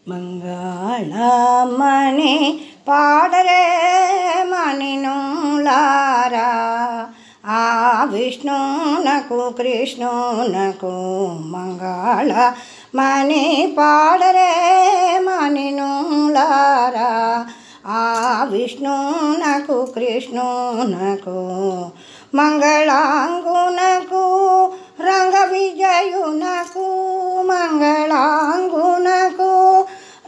మంగళమణి పాడరే మణినులారా ఆ విష్ణునకు కృష్ణునకు మంగళమణి పాడరే మణినులారా ఆ విష్ణునకు కృష్ణునకు మంగళాంగునకు రంగ విజయునకు మంగళాంగునకు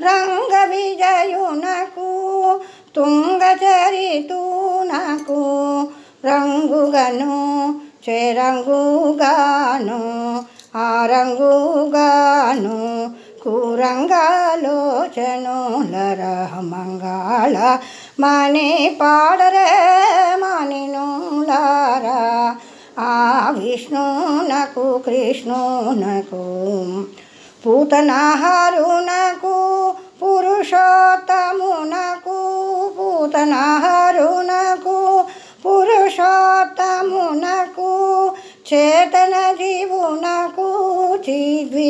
రంగ విజయునకు తుంగచరితునకు రంగుగను చెరంగుగాను ఆరంగుగాను కూరంగలోచనులర మంగళ మణి పాడరే మణినులారా ఆ విష్ణునకు కృష్ణునకు పూతనహరునకు పురుషోత్తమునకు పూతనహరునకు పురుషోత్తమునకు చేతన జీవునకు చిద్విలాసునకు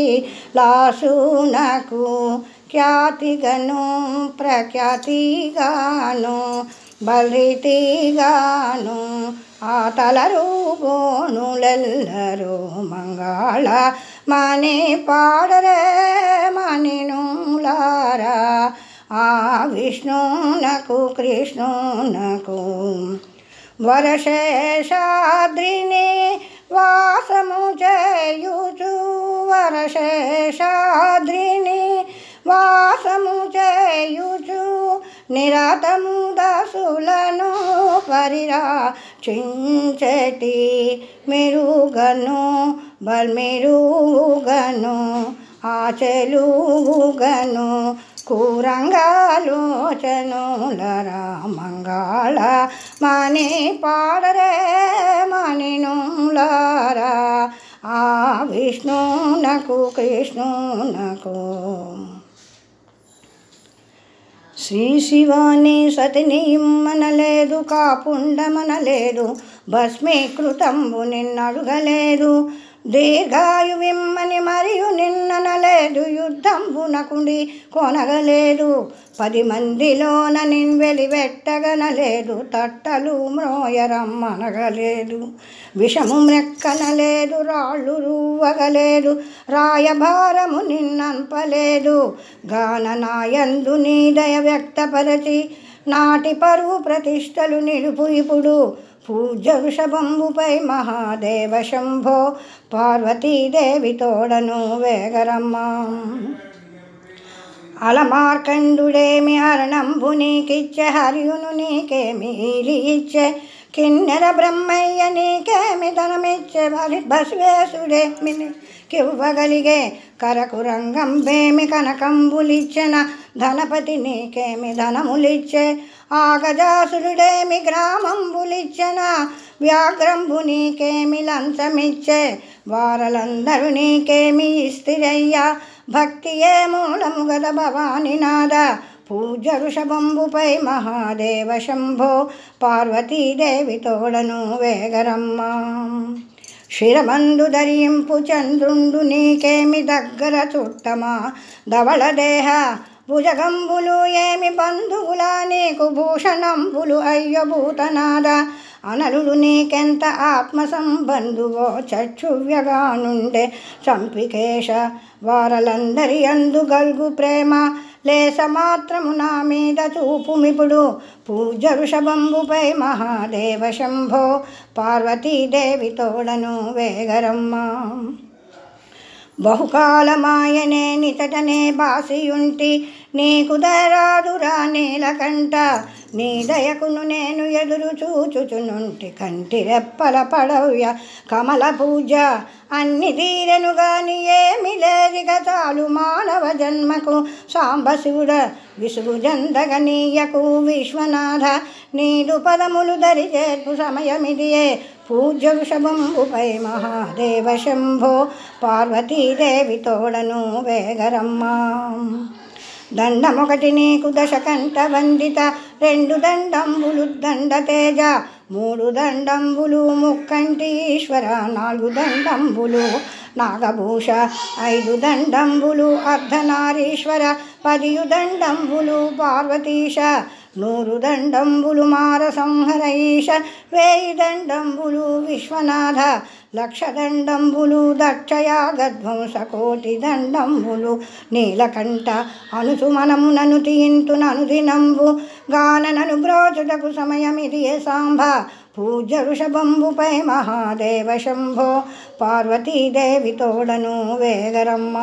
ఖ్యాతిగను ప్రఖ్యాతిగాను బలితిగాను ఆతలరు గోనులెల్లరు మంగళ మణి పాడరే మణినులారా ఆ విష్ణునకు కృష్ణునకు వరశేషాద్రిని వాసము చేయుచు వరశేషాద్రిని వాసము చేయుచు నిరతము దాసులను పరిరక్షించెటి మెరుగను బల్మెరుగను ఆచెలుగను కూరంగలోచనులర మంగళ మణి పాడరే మణినులారా ఆ విష్ణునకు కృష్ణునకు శ్రీ శివాని సతిని మనలేదు కాపుండమనలేదు భస్మీకృతంబు నిన్నడుగలేదు దీర్ఘాయువిమ్మని మరియు నిన్ననలేదు యుద్ధంబునకుండి కొనగలేదు 10 మందిలోన వెలివెట్టగనలేదు తట్టలు మ్రోయరమ్మనగలేదు విషము మ్రెక్కనలేదు రాళ్ళు రువ్వగలేదు రాయభారము నిన్నంపలేదు గాననాయందు నీ దయ వ్యక్తపరచి నాటి పరువు ప్రతిష్టలు నిలుపు ఇప్పుడు పూజ్య వృషభంబుపై మహాదేవ శంభో పార్వతీదేవి తోడను వేగరమ్మ అలమార్కండుడేమి హరణంబు నీకిచ్చే హరియును నీకేమి ఇచ్చే కిన్నెర బ్రహ్మయ్య నీకేమి ధనమిచ్చే బస్వేశుడేమి కివ్వగలిగే కరకు రంగంబేమి కనకంబులిచ్చెన ధనపతి నీకేమి ధనములిచ్చే ఆగజాసురుడేమి గ్రామంబులిచ్చెన వ్యాఘ్రంబు నీకేమి లంచమిచ్చే వారలందరూ నీకేమి ఇస్తిరయ్యా భక్తియే మూలము గద భవానినాద పూజ్య వృషభంబుపై మహాదేవ శంభో పార్వతీదేవి తోడను వేగరమ్మ శిరమందు ధరింపు చంద్రుండు నీకేమి దగ్గర చుట్టమా ధవళదేహ భుజగంబులు ఏమి బంధువులా నీకు భూషణంబులు అయ్య భూతనాద అనలుడు నీకెంత ఆత్మ సంబంధువో చక్షువ్యగానుండే చంపికేశ వారలందరి అందు గల్గు ప్రేమ లేస మాత్రము నా మీద చూపుమిపుడు పూజ్య వృషభంబుపై మహాదేవ శంభో పార్వతీదేవి తోడను వేగరమ్మ బహుకాలమాయనే నితటనే బాసియుంటి నీకు దయరాదురా నీలకంఠ నీ దయకును నేను ఎదురు చూచుచునుంటి కంటి రెప్పల పడవ్య కమల పూజ అన్ని తీరెను గాని ఏమి లేదిగ చాలు మానవ జన్మకు సాంబశివుడ విసుగు జందగనీయకు విశ్వనాథ నీదు పదములు దరిచేర్పు సమయమిదియే పూజ్య వృషభంబుపై మహాదేవ శంభో పార్వతీదేవి తోడను వేగరమ్మ దండమొకటి నీకు దశకంఠ వందిత 2 దండంబులు దండతేజ 3 దండంబులు ముక్కంటి ఈశ్వర 4 దండంబులు నాగభూష 5 దండంబులు అర్ధనారీశ్వర 10 దండంబులు పార్వతీశ 100 దండంబులు మార సంహరైష 1000 దండంబులు విశ్వనాథ 1,00,000 దండంబులు దక్షయాగధ్వంస 1,00,000 దండంబులు నీలకంఠ అనుసుమనమునను తీయింతునను దినంబు గాననను బ్రోచుటకు సమయమిది సాంబ పూజ్య వృషభంబుపై మహాదేవ శంభో పార్వతీదేవి తోడను వేగరమ్మ.